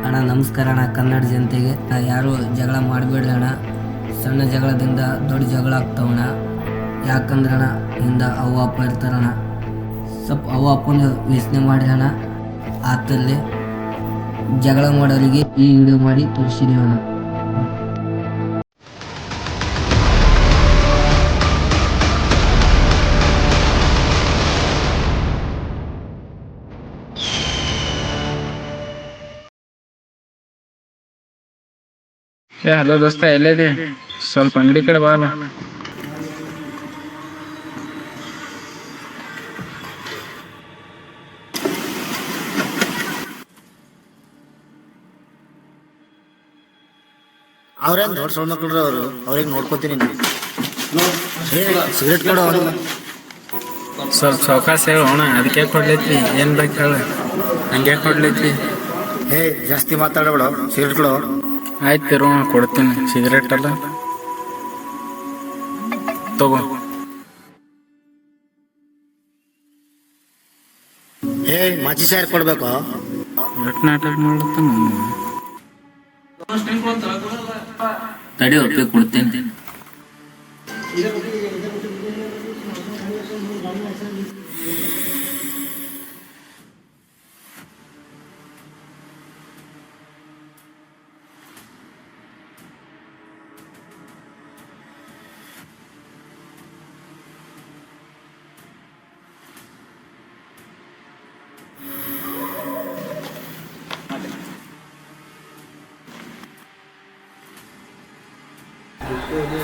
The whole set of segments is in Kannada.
ಅಣ್ಣ ನಮಸ್ಕಾರ ಅಣ್ಣ. ಕನ್ನಡ ಜನತೆಗೆ ಯಾರು ಜಗಳ ಮಾಡಬೇಡ್ರಿ ಅಣ್ಣ. ಸಣ್ಣ ಜಗಳದಿಂದ ದೊಡ್ಡ ಜಗಳ ಆಗ್ತಾವಣ್ಣ. ಯಾಕಂದ್ರಣ್ಣ ಹಿಂದೆ ಅವ್ವ ಅಪ್ಪ ಇರ್ತಾರಣ್ಣ. ಸ್ವಲ್ಪ ಅವ್ವ ಅಪ್ಪನ ಯೋಚನೆ ಮಾಡಿರಣ್ಣ. ಆತಲ್ಲಿ ಜಗಳ ಮಾಡೋರಿಗೆ ಈ ವಿಡಿಯೋ ಮಾಡಿ ತೋರಿಸಿದೀವಿ ಅಣ್ಣ. ಹಲೋ ದೋಸ್ತ, ಎಲ್ಲೇದಿ? ಸ್ವಲ್ಪ ಅಂಗಡಿ ಕಡೆ ಬಾಲ. ಅವ್ರೇನು ದೊಡ್ಡ ಸಣ್ಣ ಮಕ್ಕಳು ಅವ್ರಿಗೆ ನೋಡ್ಕೊತೀನಿ. ಸಿಗರೇಟ್ ಕೊಡೋ ಸ್ವಲ್ಪ ಸಾವಕಾಶ ಹೇಳೋಣ. ಅದಕ್ಕೆ ಕೊಡ್ಲೈತಿ, ಏನ್ ಬೇಕು ಹೇಳ. ಹಂಗೆ ಕೊಡ್ಲೈತಿ. ಜಾಸ್ತಿ ಮಾತಾಡಬೇಡ, ಸಿಗರೇಟ್ ಕೊಡೋ. ಆಯ್ತು ಕೊಡ್ತೀನಿ. ಸಿಗರೇಟ್ ಅಲ್ಲ ತಗೋ. ಮಾಚಿ ಸಾರ್ ಕೊಡ್ಬೇಕು. ನಾಟಕ ಮಾಡ್ತಾನ. ತಡಿ ಒಪ್ಪಿಗೆ ಕೊಡ್ತೇನೆ.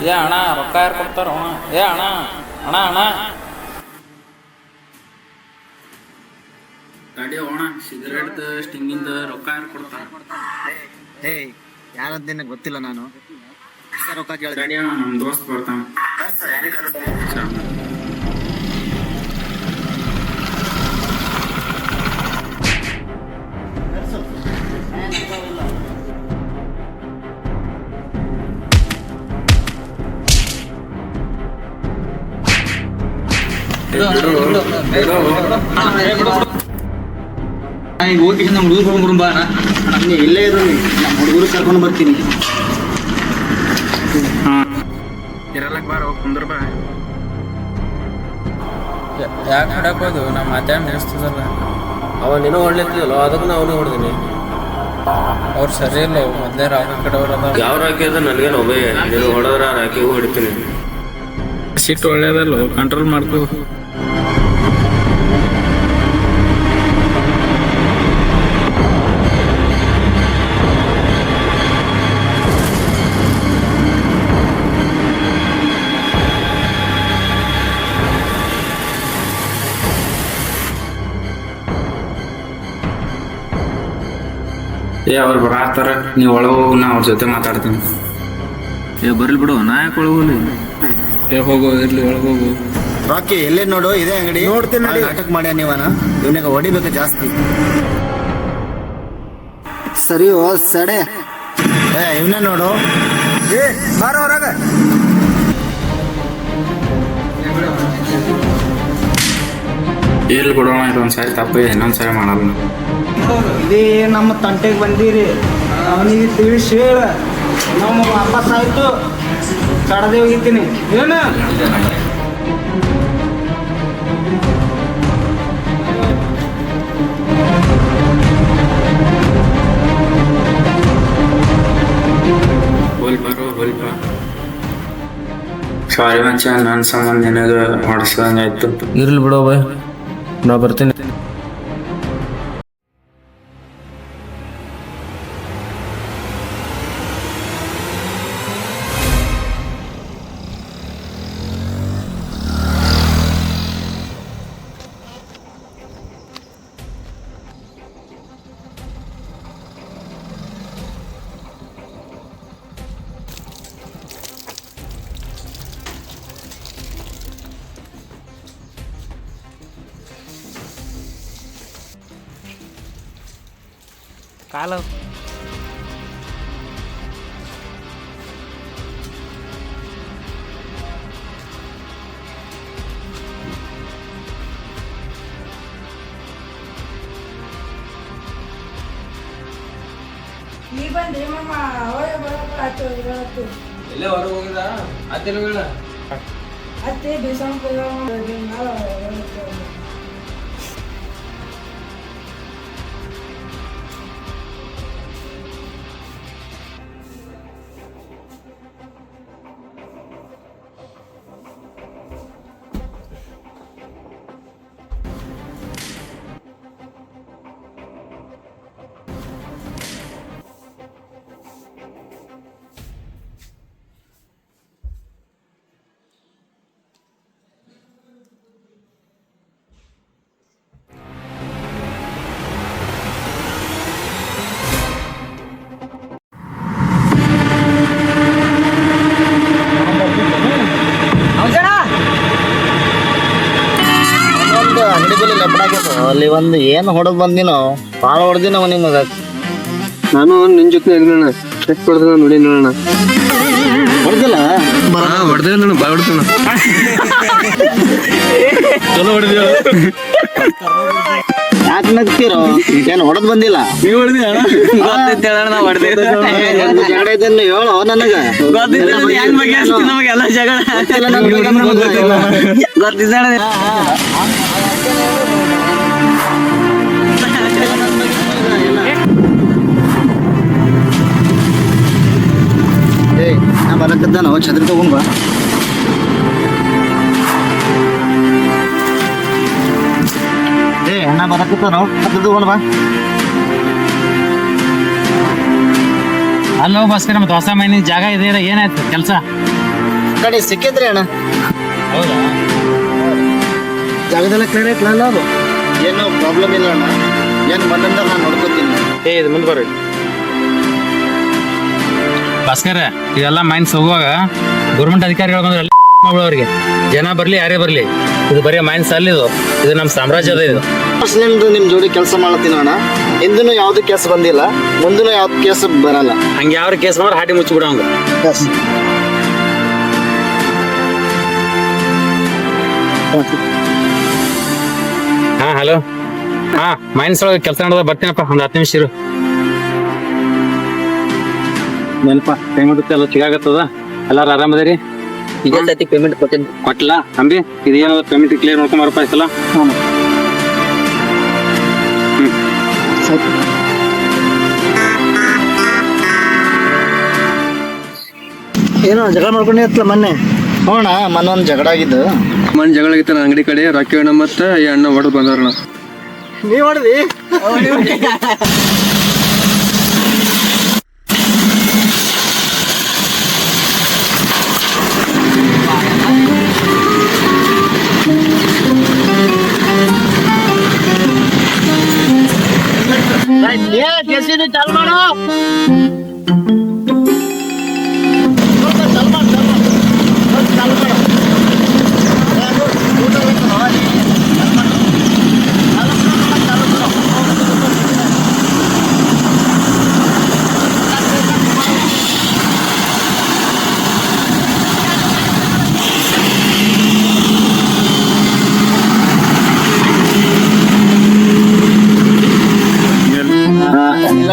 ಏ ಅಣ್ಣ, ರೊಕ್ಕ ಯಾರು ಕೊಡ್ತಾರ ಅಣ್ಣ? ಏ ಅಣ್ಣ ಅಣ್ಣ ಅಣ್ಣ ಗಾಡಿ ಅಣ್ಣ, ಸಿಗರೇಟ್ ಸ್ಟಿಂಗಿಂದ ರೊಕ್ಕ ಯಾರು ಕೊಡ್ತಾರ? ಯಾರಂತ ನಿನಗೆ ಗೊತ್ತಿಲ್ಲ. ನಾನು ರೊಕ್ಕ ಕೇಳಿ ಗಾಡಿ ಅಣ್ಣ, ನಮ್ಮ ದೋಸ್ತ್ ಬರ್ತಾನ. ಈಗ ಹೋಗಿ ನಮ್ಮ ಹುಡುಗರು ಬಾ. ನಾನು ಇಲ್ಲೇ ಇದ್ದೀನಿ, ನಮ್ಮ ಹುಡುಗರು ಕರ್ಕೊಂಡು ಬರ್ತೀನಿ. ಇರಲ್ಲಕ್ ಬಾರ, ಕುಂದ್ರ ಬಾ. ಯಾಕೆ ಹೊಡಕೋದು? ನಾವು ಮಾತಾಡಿ ನಿಲ್ಲಿಸ್ತದಲ್ಲ. ಅವ ನೀನು ಹೊಡ್ಲಿತ್ತಿಲ್ಲ, ಅದಕ್ಕೆ ನಾ ಅವನಿಗೆ ಹೊಡ್ದೀನಿ. ಅವ್ರು ಸರಿ ಇಲ್ಲ, ಮೊದಲೇ ರಾಗ ಕಡೆಯವ್ರು ಅದ. ಯಾವ ರಾಕಿ ಅದ ನನಗೇನು ಒಬ್ಬೇ, ನೀನು ಹೊಡೆದ್ರೆ ಆ ರಾಕಿಗೂ ಹೊಡಿತೀನಿ. ಸಿಟ್ಟು ಒಳ್ಳೇದಲ್ಲ, ಕಂಟ್ರೋಲ್ ಮಾಡ್ಕೋ. ಅವ್ರು ಬರತ್ತಾರ, ನೀವು ಒಳಗೆ ಹೋಗು, ನಾ ಅವ್ರ ಜೊತೆ ಮಾತಾಡ್ತೀನಿ. ಬರ್ಲಿ ಬಿಡು, ನಾ ಯಾಕೆ ಒಳಗೋಲಿ? ಹೋಗು, ಇರ್ಲಿ, ಒಳಗೆ ಹೋಗು. ರಾಕಿ ಎಲ್ಲೇ ನೋಡು, ಇದೇ ಅಂಗಡಿ. ನೋಡ್ತೀನಿ, ನಾಟಕ ಮಾಡ್ಯ ನೀವನ. ಇವನಾಗ ಹೊಡಿಬೇಕು ಜಾಸ್ತಿ. ಸರಿ ಸಡೆ. ಇವನೇ ನೋಡು. ಬಾರ ಹೊರಗ. ಇರ್ಲಿ ಬಿಡೋಣ, ಇದೊಂದ್ಸಾರಿ ತಪ್ಪು, ಇನ್ನೊಂದ್ಸಾರಿ ಮಾಡಲ್ಲ. ಇದೇ ನಮ್ಮ ತಂಟೆಗೆ ಬಂದಿರಿ, ಅವನಿಗೆ ತಿಳಿಸಿ ಹೇಳ. ನಮ್ಮ ವಾಪಸ್ ಆಯ್ತು, ಕಡದೆ ಹೋಗಿದ್ದೀನಿ. ಏನು ಹೋಲ್ಪ ಸಾರಿ ಮಚ್ಚ, ನನ್ನ ಸಂಬಂಧ ನಿನಗೆ ಹೊಡ್ಸಂಗಾಯ್ತು. ಇರ್ಲಿ ಬಿಡು ಬಾಯ್, ನಾ ಬರ್ತೀನಿ. ಕಾಲ ನೀ ಬಂದೆ ಮಾಮ ಅವಾಗ ಬರೋಬ್ಬರ ಆಯ್ತು ಇರತ್ತು ಎಲ್ಲೇ ಹೊರಗೆ ಹೋಗಿದ ಅತ್ತಿನ ಅತ್ತೆ ಬೇಸಂಕ ಒಂದು ಅಂಗಡಿ ಬಲ್ಲಿ ಲಬ್ಬಡಾಗ್ಯದ ಅಲ್ಲಿ ಒಂದು ಏನು ಹೊಡೆದ್ ಬಂದಿನೋ ಭಾಳ ಹೊಡೆದಿನವ ನಿಮಗ ನಾನು ನಿನ್ ಜೊತೆ ಇರೋಣ ಎಷ್ಟು ಹೊಡೆದ ನೋಡಿ ನೋಡೋಣ ಹೊಡೆದಿಲ್ಲ ಹೊಡೆದ ನಾನು ಬಾಯ್ ಹೊಡ್ತಾನ ಚಲೋ ಹೊಡೆದ ಯಾಕೆ ನಗ್ತೀರೋ ಏನು ಹೊಡೆದ್ ಬಂದಿಲ್ಲ ನೀವು ಹೊಡೆದಿ ಜಗಳ ಇದನ್ನು ಹೇಳೋ ನನಗ ನಮಗೆಲ್ಲ ಜಗಳ ನಾ ಬರಕದ್ದಾನ ಛತ್ರಿ ತಗೊಂಡ್ ಬಾ ಅಣ್ಣ ಬರಕತ್ತಾನೋ ಛತ್ರಿ ತಗೊಂಡ್ ಬಾ ಅಲ್ಲೋ ಬಸ್ಕರ ಮತ್ತೆ ಹೊಸ ಮೈನಿನ ಜಾಗ ಇದೆ ಏನಾಯ್ತು ಕೆಲಸ ಕಡೆ ಸಿಕ್ಕಿದ್ರಿ ಅಣ್ಣ ಹೌದಾ ಜಾಗದೆಲ್ಲ ಕ್ಲಿಯರ್ ಐತ್ಲಲ್ಲ ಅದು ಏನು ಪ್ರಾಬ್ಲಮ್ ಇಲ್ಲ ಅಣ್ಣ ಏನು ಬಂದಂತ ನಾನು ನೋಡ್ಕೊತೀನಿ ಇದು ಮುಂದೆ ಬರ್ರಿ ಭಾಸ್ಕರ ಇದೆಲ್ಲ ಮೈನ್ಸ್ ಹೋಗುವಾಗ ಗೌರ್ಮೆಂಟ್ ಅಧಿಕಾರಿಗಳು ಬಂದ್ರೆ ಅವ್ರಿಗೆ ಜನ ಬರ್ಲಿ ಯಾರೇ ಬರ್ಲಿ ಇದು ಬರೀ ಮೈನ್ಸ್ ಅಲ್ಲಿ ಇದು ನಮ್ಮ ಸಾಮ್ರಾಜ್ಯದ ಇದು ಫಸ್ಟ್ನಿಂದ ನಿಮ್ ಜೋಡಿ ಕೆಲಸ ಮಾಡತ್ತೀನಿ ಅಣ್ಣ ಹಿಂದೂ ಯಾವ್ದು ಕೇಸ್ ಬಂದಿಲ್ಲ ಮುಂದೂ ಯಾವ್ದು ಕೇಸ್ ಬರಲ್ಲ ಹಂಗೆ ಯಾವ ಕೇಸ್ ಮಾಡಿ ಹಾಟಿ ಮುಚ್ಚಿ ಬಿಡೋಂಗ ಹಾ ಹಲೋ ಹಾ ಮೈನ್ಸ್ ಒಳಗೆ ಕೆಲಸ ನಡೆದ ಬರ್ತೀನಪ್ಪ ಒಂದು 10 ನಿಮಿಷ ಇರು ನೆನಪ ಪೇಮೆಂಟ್ ಎಲ್ಲ ಸಿಗಾಗತ್ತದ ಎಲ್ಲಾರು ಆರಾಮದರಿ ಈಗ ಸತಿ ಪೇಮೆಂಟ್ ಕೊಟ್ಟಿದ್ದು ಕೊಟ್ಟಲ್ಲ ಅಂಬಿ ಇದೇನೋ ಪೇಮೆಂಟ್ ಕ್ಲಿಯರ್ ಮಾಡ್ಕೊಂಬರಪ್ಪ ಆಯ್ತಲ್ಲ ಏನೋ ಜಗಳ ಮಾಡ್ಕೊಂಡೆ ಇತ್ತಲ್ಲ ಮೊನ್ನೆ ನೋಡ ಮೊನ್ನೊಂದು ಜಗಳ ಆಗಿದ್ದು ಮನ್ ಜಗಳ ಆಗಿತ್ತ ಅಂಗಡಿ ಕಡೆ ರಾಕಿ ಅಣ್ಣ ಮತ್ತೆ ಈ ಅಣ್ಣ ಹೊಡೆದು ಬಂದವ್ರಣ್ಣ ನೀವ್ ಹೊಡೆದಿ ಚಾಲು ಮಾಡು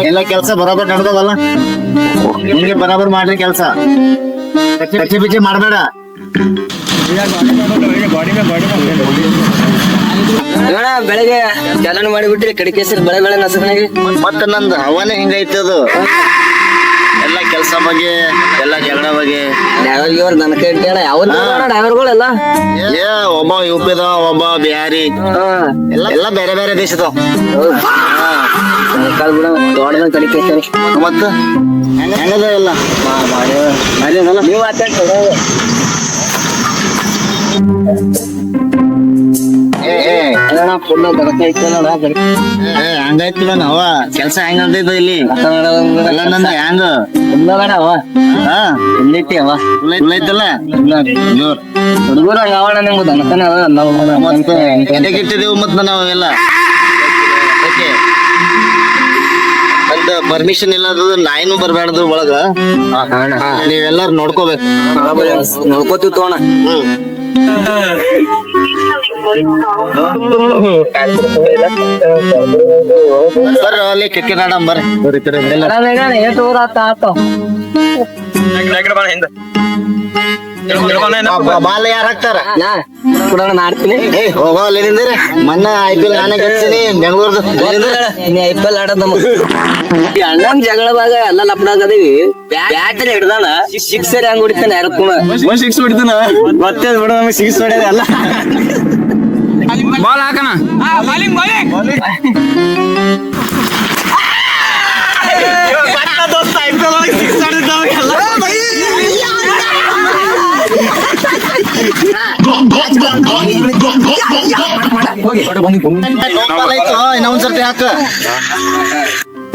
ಎಲ್ಲ ಕೆಲಸ ಬರಾಬರ್ ನಡ್ದವಲ್ಲ ನಿಮ್ಗೆ ಬರಾಬರ್ ಮಾಡ್ರಿ ಕೆಲಸ ಕಚ್ಚೆ ಬಿಚ್ಚೆ ಮಾಡಬೇಡ ಬೆಳಗ್ಗೆ ಚಾಲನೆ ಮಾಡಿಬಿಟ್ರಿ ಕಡಿಕೆಸರಿ ಬೆಳೆ ನಸಕನಾಗಿ ಮತ್ತ ನಂದು ಹವಾನೆ ಹಿಂಗೈತೆ ಅದು ಎಲ್ಲ ಕೆಲಸ ಬಗ್ಗೆ ಎಲ್ಲ ಜಗಳ ಬಗ್ಗೆ ಡ್ರೈವರ್ ನನ್ನ ಕೈ ಇಟ್ಟೇಣ ಯಾವ ಡ್ರೈವರ್ಗಳೆಲ್ಲ ಏ ಒಬ್ಬ ಯುಪಿದ ಒಬ್ಬ ಬಿಹಾರಿ ಎಲ್ಲ ಬೇರೆ ಬೇರೆ ದೇಶದ ದೊಡ್ಡದ ಕಡಿಕೆಸರಿ ಮತ್ತ ಹೆಂಗದ ಎಲ್ಲ ನೀವು ಮಾತಾಡ್ತೀರ ಫುಲ್ ಗಡಕ ಐತಲ್ಲ ಹಂಗಾಯ್ತಿಲ್ಲ ನಾವ ಕೆಲ್ಸ ಹೆಂಗ ನಡ್ದೈತ ಇಲ್ಲಿ ಎಲ್ಲ ನಂದ ಹೆಂಗ ಹಾ ಎಲ್ಲೈತಿ ಅವ ಫುಲ್ ಐತಲ್ಲ ಜೋರ್ ಹುಡುಗರು ಯಾವಣ ನಿಮ್ಗೆ ದನಕನ ಮತ್ತೆ ಎದಕ್ಕೆ ಇಟ್ಟಿದೀವಿ ಮತ್ತ ನಾವೆಲ್ಲ ಅಂತ ಪರ್ಮಿಷನ್ ಇಲ್ಲದ ನಾಯಿನೂ ಬರ್ಬಾರ್ದು ಒಳಗ ನೀವೆಲ್ಲಾರು ನೋಡ್ಕೋಬೇಕು ನೋಡ್ಕೋತೀವಿ ತೋಣ ಹ್ಮ್ ಬರ್ರಿ ಅಲ್ಲಿ ಕ್ರಿಕೆಟ್ ಆಡಮ್ ಬರ್ರಿ ಬಾಲ್ ಯಾರು ಹಾಕ್ತಾರ ಏ ಹೋಗೋ ಅಲ್ಲಿ ನಿಂದ್ರಿ ಮೊನ್ನೆ IPL ನಾನೇ ಗೆಲ್ತೀನಿ ಬೆಂಗಳೂರ್ದು ಐಪಲ್ ಆಡೋದ್ ನಮಗ್ ಅಣ್ಣನ್ ಜಗಳದಾಗ ಎಲ್ಲ ಲಪ್ಡಾಗದೀವಿ ಬ್ಯಾಟ್ ಹಿಡ್ದಾನ ಸಿಕ್ಸರ್ ಹೆಂಗ್ ಹೊಡಿತಾನೆ ಯಾರಕ್ಕೂ ಸಿಕ್ಸ್ ಬಿಡ್ತಾನ ಗೊತ್ತೇ ಬಿಡು ನಮಗೆ ಸಿಕ್ಸ್ ಹೊಡೆದ ಅಲ್ಲ ಬಾಲ್ ಹಾಕಣ ಇನ್ನೊಂದ್ಸರ್ತಿ ಹಾಕ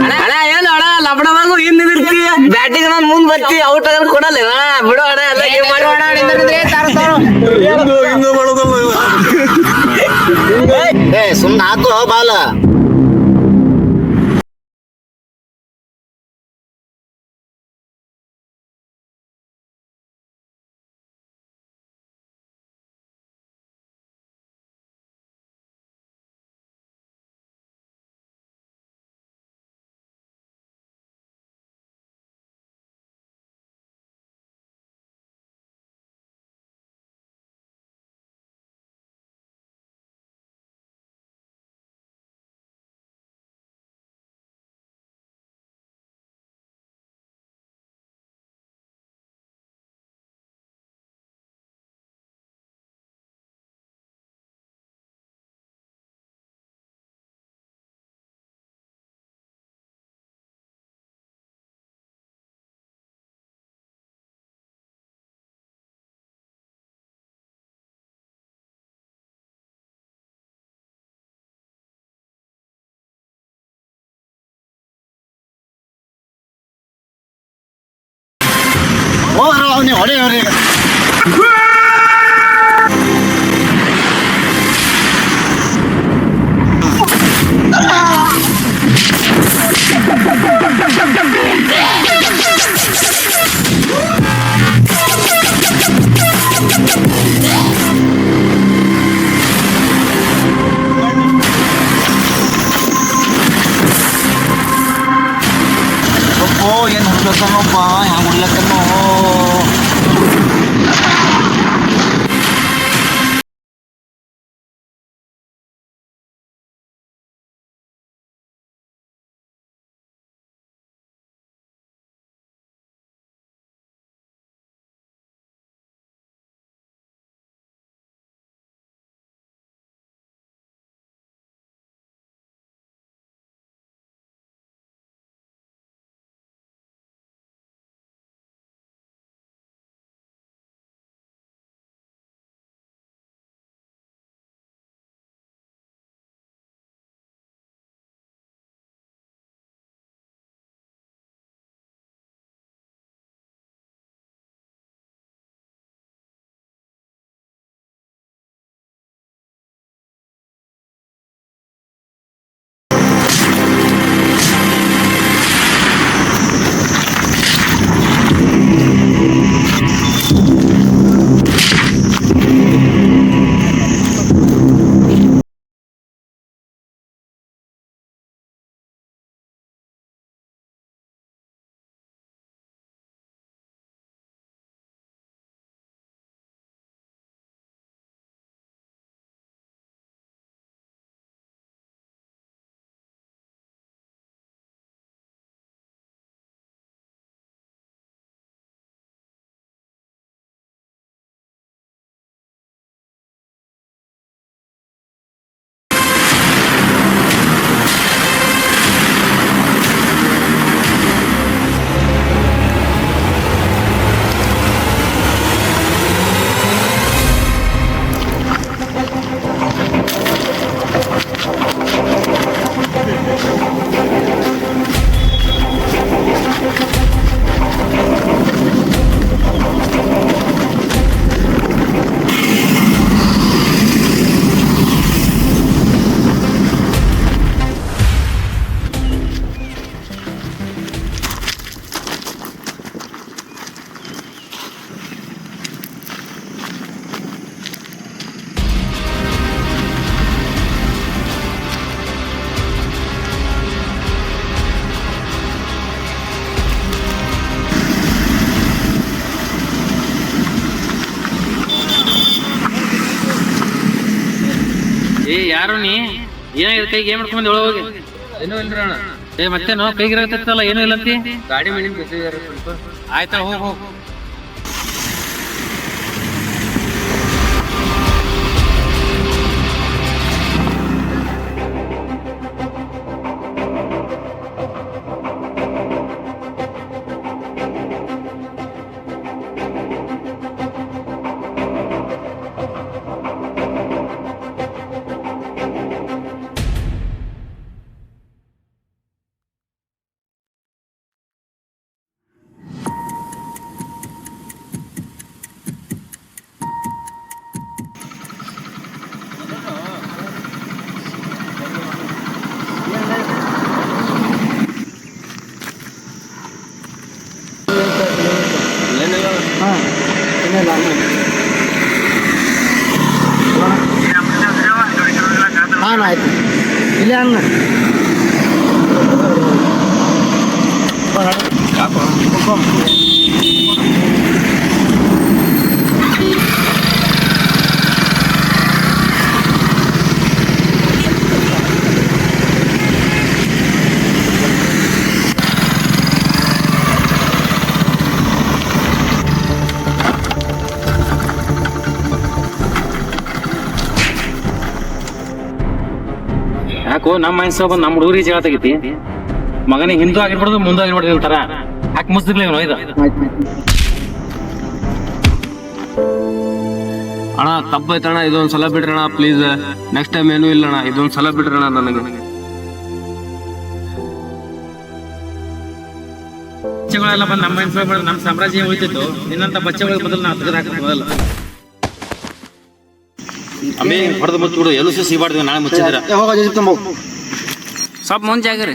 ಅಣ್ಣ ಏನು ಅಣ್ಣ ಲಬ್ಡವಾಗು ಹಿಂದ್ ನಿಂದಿರ್ತಿ ಬ್ಯಾಟಿಂಗ್ ನಾನು ಮುಂದ್ ಬರ್ತಿ ಔಟ್ ಆಗ ಕೊಡಲ್ಲ ಬಿಡು ಅಣ್ಣ ಎಲ್ಲ ಗೇಮ್ ಏ ಸುಮ್ನೆ ಹಾಕು ಬಾಲ ಯಾರು ನೀ ಏನಾಗಿದೆ ಕೈಗೆ ಏನ್ ಮಾಡ್ಕೊಂಡ್ ಒಳಗೆ ಹೋಗಿ ಏನೂ ಇಲ್ರಿ ಅಣ್ಣ ಮತ್ತೇನು ಕೈಗೆ ಇರತ್ತಲ್ಲ ಏನೂ ಇಲ್ಲ ಅಂತಿ ಗಾಡಿ ಮನೆ ಬಿಸಿದಾರೆ ಸ್ವಲ್ಪ ಆಯ್ತಾ ಹೋಗ್ ಹಾಂ ಆಯ್ತು ಇಲ್ಲ ಅಣ್ಣ ಯಾಕೋ ನಮ್ಮ ಮೈನ್ಸ್ ಬಂದು ನಮ್ಮ ಹುಡುಗರಿಗೆ ಜಗಳ ತೆಗಿತಿ ಮಗನಿಗೆ ಹಿಂದೂ ಆಗಿರ್ಬಾರ್ದು ಮುಂದೆ ಆಗಿರ್ಬಾರ್ದು ಅಂತಾರ ಯಾಕೆ ಮುಸ್ತಿರ್ಲಿ ಇದು ಅಣ್ಣ ತಪ್ಪಾಯ್ತಣ್ಣ ಇದೊಂದ್ ಸಲ ಬಿಡ್ರಣ ಪ್ಲೀಸ್ ನೆಕ್ಸ್ಟ್ ಟೈಮ್ ಏನೂ ಇಲ್ಲಣ್ಣ ಇದೊಂದ್ ಸಲ ಬಿಡ್ರಣ ನನಗೆ ಬಚ್ಚೆಗಳೆಲ್ಲ ಬಂದು ನಮ್ಮ ಮೈನ್ಸ್ ನಮ್ಮ ಸಾಮ್ರಾಜ್ಯ ಉಳಿತಿತ್ತು ನಿನ್ನಂತ ಬಚ್ಚೆಗಳಿಗೆ ಮೊದಲು ನಾವು ತೆಗೆದು ಹಾಕೋದಲ್ಲ ಅಮ್ಮೆ ಹೊಡೆದು ಮುಚ್ಚಿಬಿಡು ಎಲ್ಲೂ ಸಿಗಬಾರ್ದು ನಾಳೆ ಮುಚ್ಚಿದ್ರ ಸ್ವಲ್ಪ ಮುಂಚೆ ಆಗಿರಿ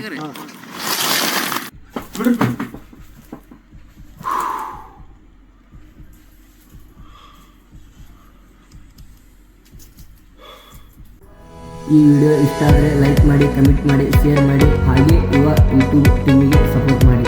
ಈ ವಿಡಿಯೋ ಇಷ್ಟ ಆದರೆ ಲೈಕ್ ಮಾಡಿ ಕಮೆಂಟ್ ಮಾಡಿ ಶೇರ್ ಮಾಡಿ ಹಾಗೆ ಯುವ ಯೂಟ್ಯೂಬ್ ಟೀಮಿಗೆ ಸಪೋರ್ಟ್ ಮಾಡಿ.